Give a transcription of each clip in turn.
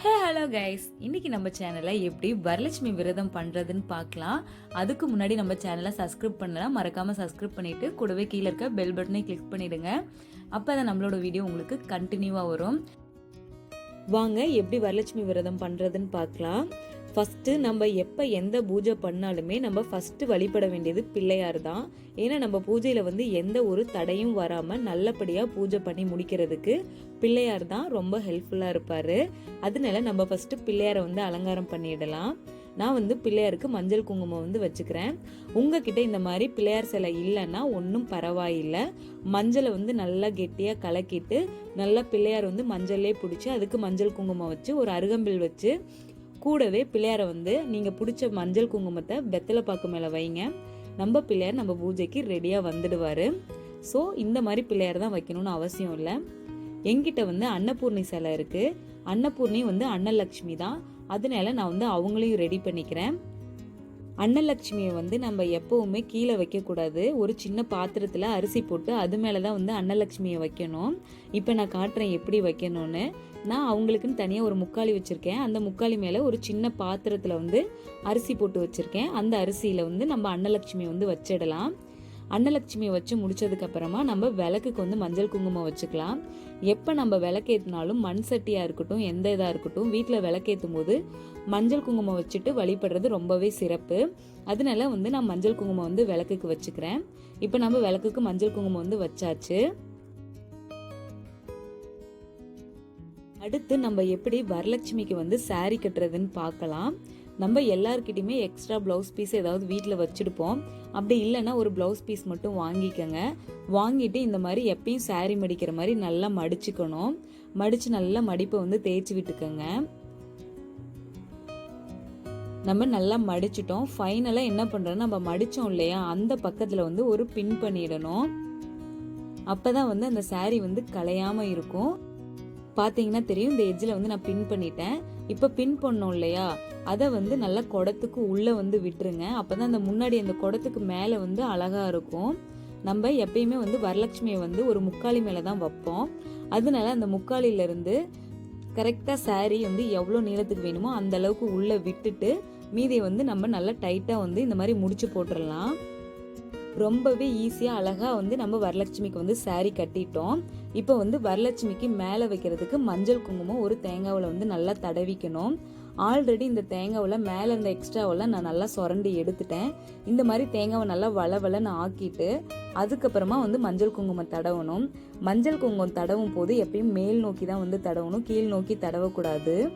Hello guys, இன்னைக்கு நம்ம சேனலை எப்படி வரலட்சுமி விரதம் பண்றதுன்னு பார்க்கலாம். அதுக்கு முன்னாடி நம்ம சேனலை சப்ஸ்கிரைப் பண்ணலாம், மறக்காம சப்ஸ்கிரைப் பண்ணிட்டு கூடவே கீழே இருக்க பெல் பட்டனை கிளிக் பண்ணிடுங்க. அப்பதான் நம்மளோட வீடியோ உங்களுக்கு கண்டினியூவா வரும். வாங்க எப்படி வரலட்சுமி விரதம் பண்றதுன்னு பார்க்கலாம். ஃபர்ஸ்ட் நம்ம எப்போ எந்த பூஜை பண்ணாலுமே நம்ம ஃபர்ஸ்ட் வழிபட வேண்டியது பிள்ளையார் தான். ஏன்னா நம்ம பூஜையில எந்த ஒரு தடையும் வராம நல்லபடியா பூஜை பண்ணி முடிக்கிறதுக்கு பிள்ளையார் தான் ரொம்ப ஹெல்ப்ஃபுல்லா இருப்பாரு. அதனால நம்ம ஃபர்ஸ்ட் பிள்ளையாரை அலங்காரம் பண்ணிடலாம். நான் பிள்ளையாருக்கு மஞ்சள் குங்குமம் வச்சுக்கிறேன். உங்ககிட்ட இந்த மாதிரி பிள்ளையார் சிலை இல்லைன்னா ஒன்றும் பரவாயில்லை. மஞ்சளை நல்லா கெட்டியா கலக்கிட்டு நல்லா பிள்ளையார் மஞ்சள்லே பிடிச்சி அதுக்கு மஞ்சள் குங்குமம் வச்சு ஒரு அருகம்பில் வச்சு கூடவே பிள்ளையாரை நீங்க பிடிச்ச மஞ்சள் குங்குமத்தை வெத்தலை பாக்கு மேல வைங்க. நம்ம பிள்ளையார் நம்ம பூஜைக்கு ரெடியா வந்துடுவாரு. ஸோ இந்த மாதிரி பிள்ளையார் தான் வைக்கணும்னு அவசியம் இல்லை. என்கிட்ட அன்னபூர்ணி சிலை இருக்கு. அன்னபூர்ணி அன்னலக்ஷ்மி தான். அதனால நான் அவங்களையும் ரெடி பண்ணிக்கிறேன். அன்னலக்ஷ்மியை நம்ம எப்பவுமே கீழே வைக்கக்கூடாது. ஒரு சின்ன பாத்திரத்தில் அரிசி போட்டு அது மேலே தான் அன்னலக்ஷ்மியை வைக்கணும். இப்போ நான் காட்டுறேன் எப்படி வைக்கணும்னு. நான் அவங்களுக்குன்னு தனியாக ஒரு முக்காளி வச்சுருக்கேன். அந்த முக்காளி மேலே ஒரு சின்ன பாத்திரத்தில் அரிசி போட்டு வச்சுருக்கேன். அந்த அரிசியில் நம்ம அன்னலக்ஷ்மியை வச்சிடலாம். அன்னலக்ஷ்மியை வச்சு முடிச்சதுக்கு அப்புறமா நம்ம விளக்குக்கு மஞ்சள் குங்குமம் வச்சுக்கலாம். எப்போ நம்ம விளக்கேற்றினாலும் மண் சட்டியாக இருக்கட்டும் எந்த இதாக இருக்கட்டும் வீட்டில் விளக்கேற்றும் போது மஞ்சள் குங்குமம் வச்சுட்டு வழிபடுறது ரொம்பவே சிறப்பு. அதனால நான் மஞ்சள் குங்குமம் விளக்குக்கு வச்சுக்கிறேன். இப்போ நம்ம விளக்குக்கு மஞ்சள் குங்குமம் வச்சாச்சு. அடுத்து நம்ம எப்படி வரலட்சுமிக்கு சாரி கட்டுறதுன்னு பார்க்கலாம். நம்ம எல்லார்கிட்டையுமே எக்ஸ்ட்ரா பிளவுஸ் பீஸ் ஏதாவது வீட்டில் வச்சுருப்போம். அப்படி இல்லைன்னா ஒரு பிளவுஸ் பீஸ் மட்டும் வாங்கிக்கோங்க. வாங்கிட்டு இந்த மாதிரி எப்பயும் சாரி மடிக்கிற மாதிரி நல்லா மடிச்சுக்கணும். மடித்து நல்லா மடிப்பை தேய்ச்சி விட்டுக்கோங்க. நம்ம நல்லா மடிச்சிட்டோம். ஃபைனலாக என்ன பண்ணுறோன்னா நம்ம மடித்தோம் இல்லையா அந்த பக்கத்தில் ஒரு பின் பண்ணிடணும். அப்போ தான் அந்த சாரி கலையாமல் இருக்கும். பார்த்தீங்கன்னா தெரியும், இந்த எட்ஜில் நான் பின் பண்ணிட்டேன். இப்போ பின் பண்ணோம் இல்லையா அதை நல்லா குடத்துக்கு உள்ளே விட்டுருங்க. அப்போ தான் அந்த முன்னாடி அந்த குடத்துக்கு மேலே அழகாக இருக்கும். நம்ம எப்பயுமே வரலட்சுமியை ஒரு முக்காலி மேலே தான் வைப்போம். அதனால அந்த முக்காலியிலேருந்து கரெக்டாக சாரி எவ்வளோ நீளத்துக்கு வேணுமோ அந்த அளவுக்கு உள்ளே விட்டுட்டு மீதியை நம்ம நல்லா டைட்டாக இந்த மாதிரி முடிச்சு போட்டுடலாம். ரொம்பவே ஈஸியாக அழகாக நம்ம வரலட்சுமிக்கு சாரி கட்டிட்டோம். இப்போ வரலட்சுமிக்கு மேலே வைக்கிறதுக்கு மஞ்சள் குங்குமம் ஒரு தேங்காவில் நல்லா தடவிக்கணும். ஆல்ரெடி இந்த தேங்காவில் மேலே இருந்த எக்ஸ்ட்ராவெல்லாம் நான் நல்லா சுரண்டி எடுத்துட்டேன். இந்த மாதிரி தேங்காவை நல்லா வளவலன்னு ஆக்கிட்டு அதுக்கப்புறமா மஞ்சள் குங்குமம் தடவணும். மஞ்சள் குங்குமம் தடவும் போது எப்பயும் மேல் நோக்கி தான் தடவணும், கீழ் நோக்கி தடவக்கூடாது.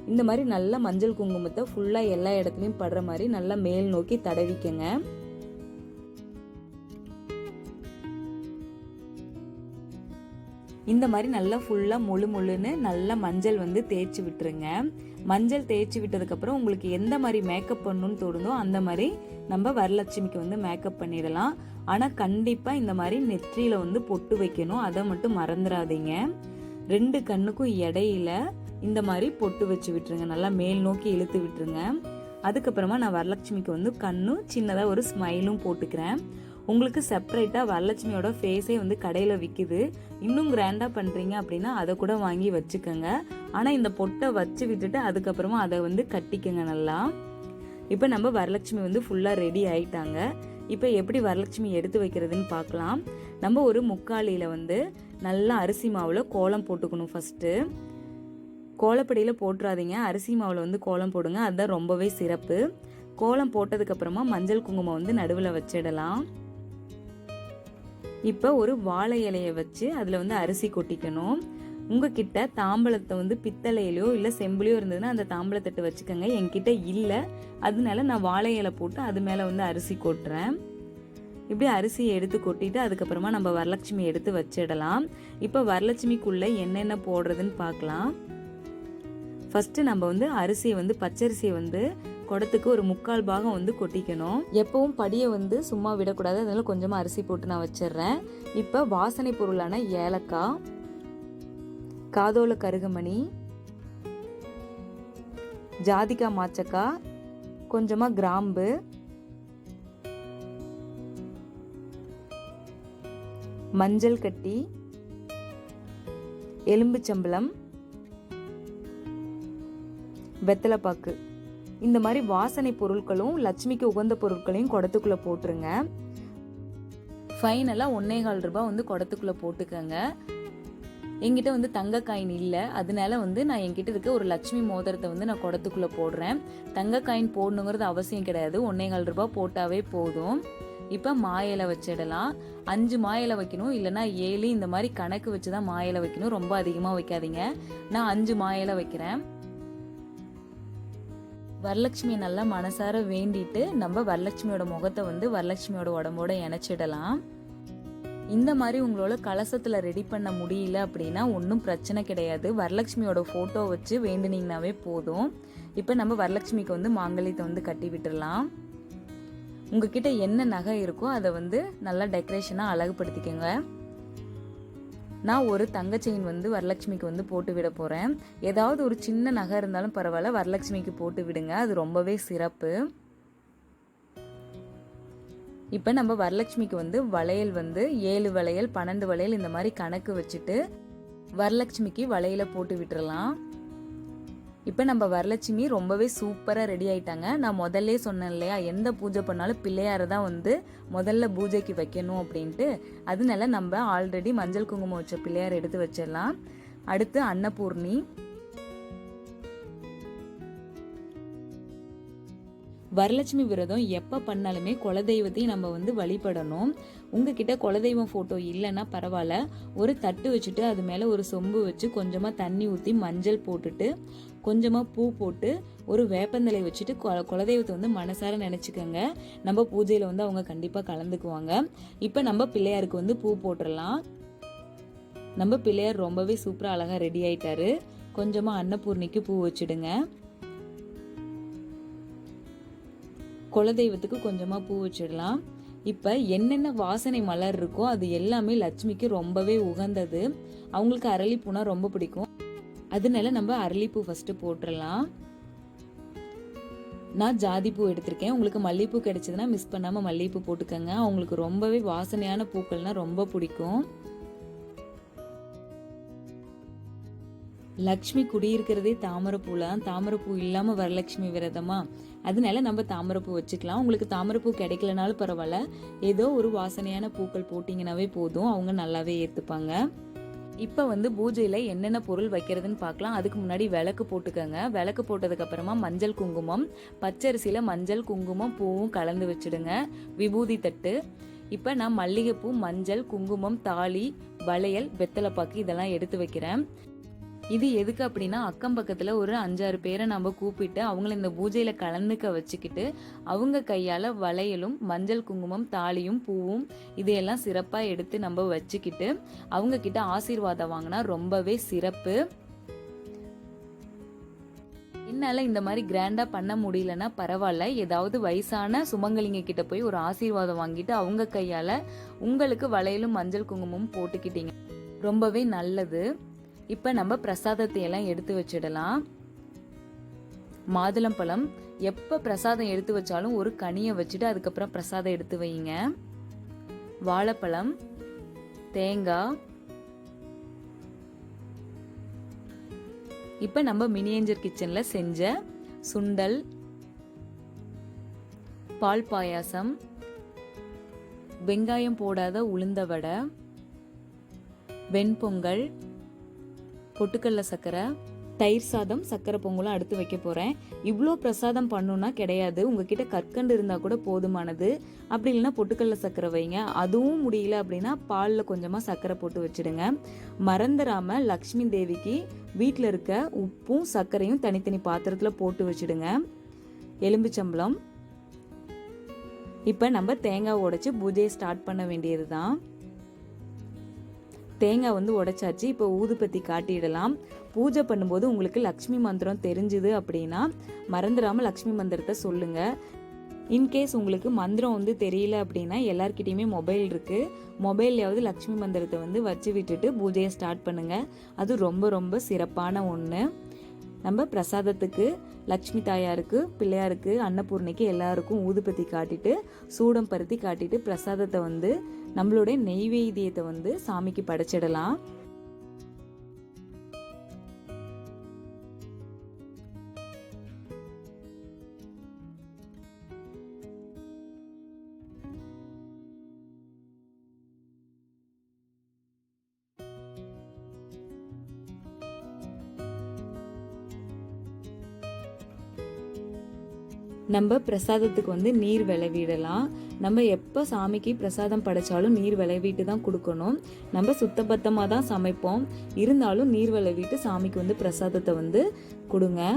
இந்த மாதிரி நல்லா மஞ்சள் குங்குமத்தை ஃபுல்லாக எல்லா இடத்துலையும் படுற மாதிரி நல்லா மேல் நோக்கி தடவிக்கங்க. இந்த மாதிரி நல்லா ஃபுல்லாக முழுன்னு நல்லா மஞ்சள் தேய்ச்சி விட்டுருங்க. மஞ்சள் தேய்ச்சி விட்டதுக்கப்புறம் உங்களுக்கு எந்த மாதிரி மேக்கப் பண்ணணும்னு தோணுதோ அந்த மாதிரி நம்ம வரலட்சுமிக்கு மேக்கப் பண்ணிடலாம். ஆனால் கண்டிப்பாக இந்த மாதிரி நெற்றியில் பொட்டு வைக்கணும். அதை மட்டும் மறந்துடாதீங்க. 2 கண்ணுக்கும் இடையில இந்த மாதிரி பொட்டு வச்சு விட்டுருங்க. நல்லா மேல் நோக்கி இழுத்து விட்டுருங்க. அதுக்கப்புறமா நான் வரலட்சுமிக்கு கண்ணும் சின்னதாக ஒரு ஸ்மைலும் போட்டுக்கிறேன். உங்களுக்கு செப்பரேட்டாக வரலட்சுமியோட ஃபேஸே கடையில் விற்குது. இன்னும் கிராண்டாக பண்ணுறீங்க அப்படின்னா அதை கூட வாங்கி வச்சுக்கோங்க. ஆனால் இந்த பொட்டை வச்சு விட்டுட்டு அதுக்கப்புறமா அதை கட்டிக்கங்க நல்லா. இப்போ நம்ம வரலட்சுமி ஃபுல்லாக ரெடி ஆயிட்டாங்க. இப்போ எப்படி வரலட்சுமி எடுத்து வைக்கிறதுன்னு பார்க்கலாம். நம்ம ஒரு முக்காலியில் நல்லா அரிசி மாவில் கோலம் போட்டுக்கணும். ஃபஸ்ட்டு கோலப்படியில் போட்டுறாதீங்க, அரிசி மாவில் கோலம் போடுங்க. அதுதான் ரொம்பவே சிறப்பு. கோலம் போட்டதுக்கப்புறமா மஞ்சள் குங்குமம் நடுவில் வச்சிடலாம். இப்போ ஒரு வாழை இலையை வச்சு அதில் அரிசி கொட்டிக்கணும். உங்ககிட்ட தாம்பழத்தை பித்தளையிலையோ இல்லை செம்புலையோ இருந்ததுன்னா அந்த தாம்பழத்தட்டு வச்சுக்கோங்க. என்கிட்ட இல்லை, அதனால நான் வாழை இலை போட்டு அது மேலே அரிசி கொட்டுறேன். இப்படி அரிசியை எடுத்து கொட்டிட்டு அதுக்கப்புறமா நம்ம வரலட்சுமி எடுத்து வச்சிடலாம். இப்போ வரலட்சுமிக்குள்ளே என்னென்ன போடுறதுன்னு பார்க்கலாம். ஃபர்ஸ்ட் நம்ம அரிசியை பச்சரிசியை குடத்துக்கு ஒரு 3/4 பாகம் கொட்டிக்கணும். எப்பவும் படியை சும்மா விடக்கூடாது. அதனால கொஞ்சமாக அரிசி போட்டு நான் வச்சிடுறேன். இப்போ வாசனை பொருளான ஏலக்காய், காதோல கருகுமணி, ஜாதிக்காய் மாச்சக்காய், கொஞ்சமாக கிராம்பு, மஞ்சள் கட்டி, எலும்புச்சம்பளம், வெத்தலைப்பாக்கு, இந்த மாதிரி வாசனை பொருட்களும் லட்சுமிக்கு உகந்த பொருட்களையும் குடத்துக்குள்ள போட்டுருங்க. ஃபைனலாக 1.25 ரூபாய் வந்து குடத்துக்குள்ள போட்டுக்கங்க. என்கிட்ட வந்து தங்க காயின் இல்லை, அதனால வந்து நான் என்கிட்ட இருக்க ஒரு லட்சுமி மோதிரத்தை வந்து நான் குடத்துக்குள்ள போடுறேன். தங்க காயின் போடணுங்கிறது அவசியம் கிடையாது, 1.25 ரூபாய் போட்டாவே போதும். இப்போ மாயிலை வச்சிடலாம். 5 மாயிலை வைக்கணும், இல்லைனா 7, இந்த மாதிரி கணக்கு வச்சு தான் மாயிலை வைக்கணும். ரொம்ப அதிகமாக வைக்காதீங்க. நான் 5 மாயிலை வைக்கிறேன். வரலட்சுமியை நல்லா மனசார வேண்டிட்டு நம்ம வரலட்சுமியோட முகத்தை வந்து வரலட்சுமியோட உடம்போட இணைச்சிடலாம். இந்த மாதிரி உங்களோட கலசத்தில் ரெடி பண்ண முடியல அப்படின்னா ஒன்றும் பிரச்சனை கிடையாது. வரலட்சுமியோட ஃபோட்டோ வச்சு வேண்டுனீங்கனாவே போதும். இப்போ நம்ம வரலட்சுமிக்கு வந்து மாங்கல்யத்தை வந்து கட்டி விட்டுடலாம். உங்ககிட்ட என்ன நகை இருக்கோ அதை வந்து நல்லா டெக்கரேஷனாக அழகுபடுத்திக்கோங்க. நான் ஒரு தங்க செயின் வந்து வரலட்சுமிக்கு வந்து போட்டு விட போகிறேன். ஏதாவது ஒரு சின்ன நகை இருந்தாலும் பரவாயில்ல, வரலட்சுமிக்கு போட்டு விடுங்க, அது ரொம்பவே சிறப்பு. இப்போ நம்ம வரலட்சுமிக்கு வந்து வளையல் வந்து 7 வளையல் 12 வளையல் இந்த மாதிரி கணக்கு வச்சுட்டு வரலட்சுமிக்கு வளையல போட்டு விட்டுறலாம். இப்போ நம்ம வரலட்சுமி ரொம்பவே சூப்பராக ரெடி ஆயிட்டாங்க. நான் முதல்ல சொன்னேன் இல்லையா, எந்த பூஜை பண்ணாலும் பிள்ளையாரை தான் வந்து முதல்ல பூஜைக்கு வைக்கணும் அப்படின்ட்டு. அதனால நம்ம ஆல்ரெடி மஞ்சள் குங்குமம் வச்ச பிள்ளையார் எடுத்து வச்சிடலாம். அடுத்து அன்னபூர்ணி. வரலட்சுமி விரதம் எப்போ பண்ணாலுமே குலதெய்வத்தையும் நம்ம வந்து வழிபடணும். உங்ககிட்ட குலதெய்வம் ஃபோட்டோ இல்லைன்னா பரவாயில்ல, ஒரு தட்டு வச்சுட்டு அது மேலே ஒரு சொம்பு வச்சு கொஞ்சமாக தண்ணி ஊற்றி மஞ்சள் போட்டுட்டு கொஞ்சமாக பூ போட்டு ஒரு வேப்பந்தலை வச்சுட்டு குலதெய்வத்தை வந்து மனசார நினச்சிக்கோங்க. நம்ம பூஜையில் வந்து அவங்க கண்டிப்பாக கலந்துக்குவாங்க. இப்போ நம்ம பிள்ளையாருக்கு வந்து பூ போட்டுடலாம். நம்ம பிள்ளையார் ரொம்பவே சூப்பராக அழகாக ரெடி ஆயிட்டாரு. கொஞ்சமாக அன்னபூர்ணிக்கு பூ வச்சுடுங்க. குலதெய்வத்துக்கு கொஞ்சமாக பூ வச்சிடலாம். இப்போ என்னென்ன வாசனை மலர் இருக்கோ அது எல்லாமே லட்சுமிக்கு ரொம்பவே உகந்தது. அவங்களுக்கு அரளிப்பூனா ரொம்ப பிடிக்கும், அதனால நம்ம அரளிப்பூ ஃபர்ஸ்ட் போட்டுடலாம். நான் ஜாதி பூ எடுத்திருக்கேன். உங்களுக்கு மல்லிகைப்பூ கிடைச்சதுன்னா மிஸ் பண்ணாமல் மல்லிகைப்பூ போட்டுக்கோங்க. அவங்களுக்கு ரொம்பவே வாசனையான பூக்கள்னா ரொம்ப பிடிக்கும். லக்ஷ்மி குடியிருக்கிறதே தாமரைப்பூலாம். தாமரைப்பூ இல்லாமல் வரலட்சுமி விரதமா, அதனால நம்ம தாமரைப்பூ வச்சுக்கலாம். உங்களுக்கு தாமரைப்பூ கிடைக்கலனாலும் பரவாயில்ல, ஏதோ ஒரு வாசனையான பூக்கள் போட்டிங்கனாவே போதும், அவங்க நல்லாவே ஏற்றுப்பாங்க. இப்போ வந்து பூஜையில் என்னென்ன பொருள் வைக்கிறதுன்னு பார்க்கலாம். அதுக்கு முன்னாடி விளக்கு போட்டுக்கோங்க. விளக்கு போட்டதுக்கப்புறமா மஞ்சள் குங்குமம், பச்சரிசியில் மஞ்சள் குங்குமம் பூவும் கலந்து வச்சுடுங்க. விபூதி தட்டு. இப்போ நான் மல்லிகைப்பூ, மஞ்சள், குங்குமம், தாலி, வளையல், வெத்தலைப்பாக்கு இதெல்லாம் எடுத்து வைக்கிறேன். இது எதுக்கு அப்படின்னா, அக்கம் பக்கத்தில் ஒரு 5-6 பேரை நம்ம கூப்பிட்டு அவங்கள இந்த பூஜையில் கலந்துக்க வச்சுக்கிட்டு அவங்க கையால் வளையலும் மஞ்சள் குங்குமம் தாலியும் பூவும் இதையெல்லாம் சிறப்பாக எடுத்து நம்ம வச்சுக்கிட்டு அவங்க கிட்ட ஆசீர்வாதம் வாங்கினா ரொம்பவே சிறப்பு. என்னால் இந்த மாதிரி கிராண்டாக பண்ண முடியலன்னா பரவாயில்ல, ஏதாவது வயசான சுமங்கலிங்க கிட்ட போய் ஒரு ஆசீர்வாதம் வாங்கிட்டு அவங்க கையால் உங்களுக்கு வளையலும் மஞ்சள் குங்குமமும் போட்டுக்கிட்டீங்க, ரொம்பவே நல்லது. இப்போ நம்ம பிரசாதத்தை எல்லாம் எடுத்து வச்சிடலாம். மாதுளம்பழம், எப்போ பிரசாதம் எடுத்து வச்சாலும் ஒரு கனியை வச்சுட்டு அதுக்கப்புறம் பிரசாதம் எடுத்து வைங்க. வாழைப்பழம், தேங்காய். இப்போ நம்ம மினியேஞ்சர் கிச்சனில் செஞ்ச சுண்டல், பால் பாயாசம், வெங்காயம் போடாத உளுந்த வடை, வெண்பொங்கல், பொட்டுக்கடலை சக்கரை, தயிர் சாதம், சக்கரை பொங்கலும் அடுத்து வைக்க போகிறேன். இவ்வளோ பிரசாதம் பண்ணணுன்னா கிடையாது, உங்ககிட்ட கற்கண்டு இருந்தால் கூட போதுமானது. அப்படி இல்லைன்னா பொட்டுக்கடலை சக்கரை வைங்க. அதுவும் முடியல அப்படின்னா பாலில் கொஞ்சமாக சக்கரை போட்டு வச்சுடுங்க. மறந்துடாமல் லக்ஷ்மி தேவிக்கு வீட்டில் இருக்க உப்பும் சர்க்கரையும் தனித்தனி பாத்திரத்தில் போட்டு வச்சுடுங்க. எலும்புச்சம்பளம். இப்போ நம்ம தேங்காய் உடைச்சி பூஜையை ஸ்டார்ட் பண்ண வேண்டியது தான். தேங்காய் வந்து உடைச்சாச்சு. இப்போ ஊதுபத்தி காட்டிடலாம். பூஜை பண்ணும்போது உங்களுக்கு லக்ஷ்மி மந்திரம் தெரிஞ்சுது அப்படின்னா மறந்துடாமல் லக்ஷ்மி மந்திரத்தை சொல்லுங்கள். இன்கேஸ் உங்களுக்கு மந்திரம் வந்து தெரியல அப்படின்னா எல்லார்கிட்டையுமே மொபைல் இருக்குது, மொபைல்லையாவது லக்ஷ்மி மந்திரத்தை வந்து வச்சு விட்டுட்டு பூஜையை ஸ்டார்ட் பண்ணுங்கள். அது ரொம்ப ரொம்ப சிறப்பான ஒன்று. நம்ம பிரசாதத்துக்கு லக்ஷ்மி தாயாருக்கு, பிள்ளையாருக்கு, அன்னபூர்ணிக்கு எல்லாருக்கும் ஊதுபத்தி காட்டிட்டு சூடம் பருத்தி காட்டிட்டு பிரசாதத்தை வந்து நம்மளுடைய நெய்வேத்தியத்தை வந்து சாமிக்கு படைச்சிடலாம். நம்ம பிரசாதத்துக்கு வந்து நீர் விளைவிடலாம். நம்ம எப்போ சாமிக்கு பிரசாதம் படைச்சாலும் நீர் விளைவிட்டு தான் கொடுக்கணும். நம்ம சுத்தபத்தமாக தான் சமைப்போம், இருந்தாலும் நீர் விளைவிட்டு சாமிக்கு வந்து பிரசாதத்தை வந்து கொடுங்க.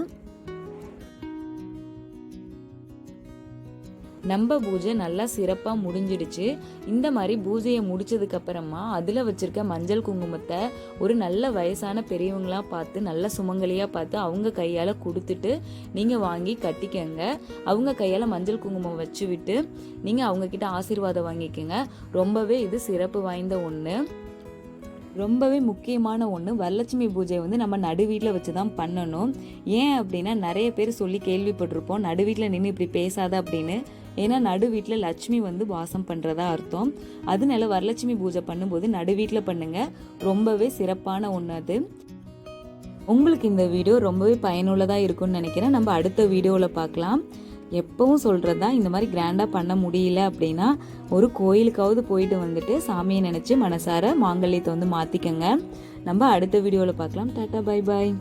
நம்ம பூஜை நல்லா சிறப்பாக முடிஞ்சிடுச்சு. இந்த மாதிரி பூஜையை முடிச்சதுக்கப்புறமா அதில் வச்சுருக்க மஞ்சள் குங்குமத்தை ஒரு நல்ல வயசான பெரியவங்களாக பார்த்து, நல்ல சுமங்கலியாக பார்த்து அவங்க கையால் கொடுத்துட்டு நீங்கள் வாங்கி கட்டிக்கங்க. அவங்க கையால் மஞ்சள் குங்குமம் வச்சு விட்டு நீங்கள் அவங்கக்கிட்ட ஆசீர்வாதம் வாங்கிக்கோங்க. ரொம்பவே இது சிறப்பு வாய்ந்த ஒன்று, ரொம்பவே முக்கியமான ஒன்று. வரலட்சுமி பூஜை வந்து நம்ம நடு வீட்டில் வச்சு தான் பண்ணணும். ஏன் அப்படின்னா நிறைய பேர் சொல்லி கேள்விப்பட்டிருப்போம், நடு வீட்டில் நின்று இப்படி பேசாத அப்படின்னு. ஏன்னா நடு வீட்டில் லட்சுமி வந்து வாசம் பண்ணுறதா அர்த்தம். அதனால வரலட்சுமி பூஜை பண்ணும்போது நடு வீட்டில் பண்ணுங்க, ரொம்பவே சிறப்பான ஒன்று அது. உங்களுக்கு இந்த வீடியோ ரொம்பவே பயனுள்ளதாக இருக்கும்னு நினைக்கிறேன். நம்ம அடுத்த வீடியோவில் பார்க்கலாம். எப்பவும் சொல்கிறதா, இந்த மாதிரி கிராண்டாக பண்ண முடியல அப்படின்னா ஒரு கோயிலுக்காவது போயிட்டு வந்துட்டு சாமியை நினச்சி மனசார மாங்கல்யத்தை வந்து மாற்றிக்கங்க. நம்ம அடுத்த வீடியோவில் பார்க்கலாம். Tata, bye bye.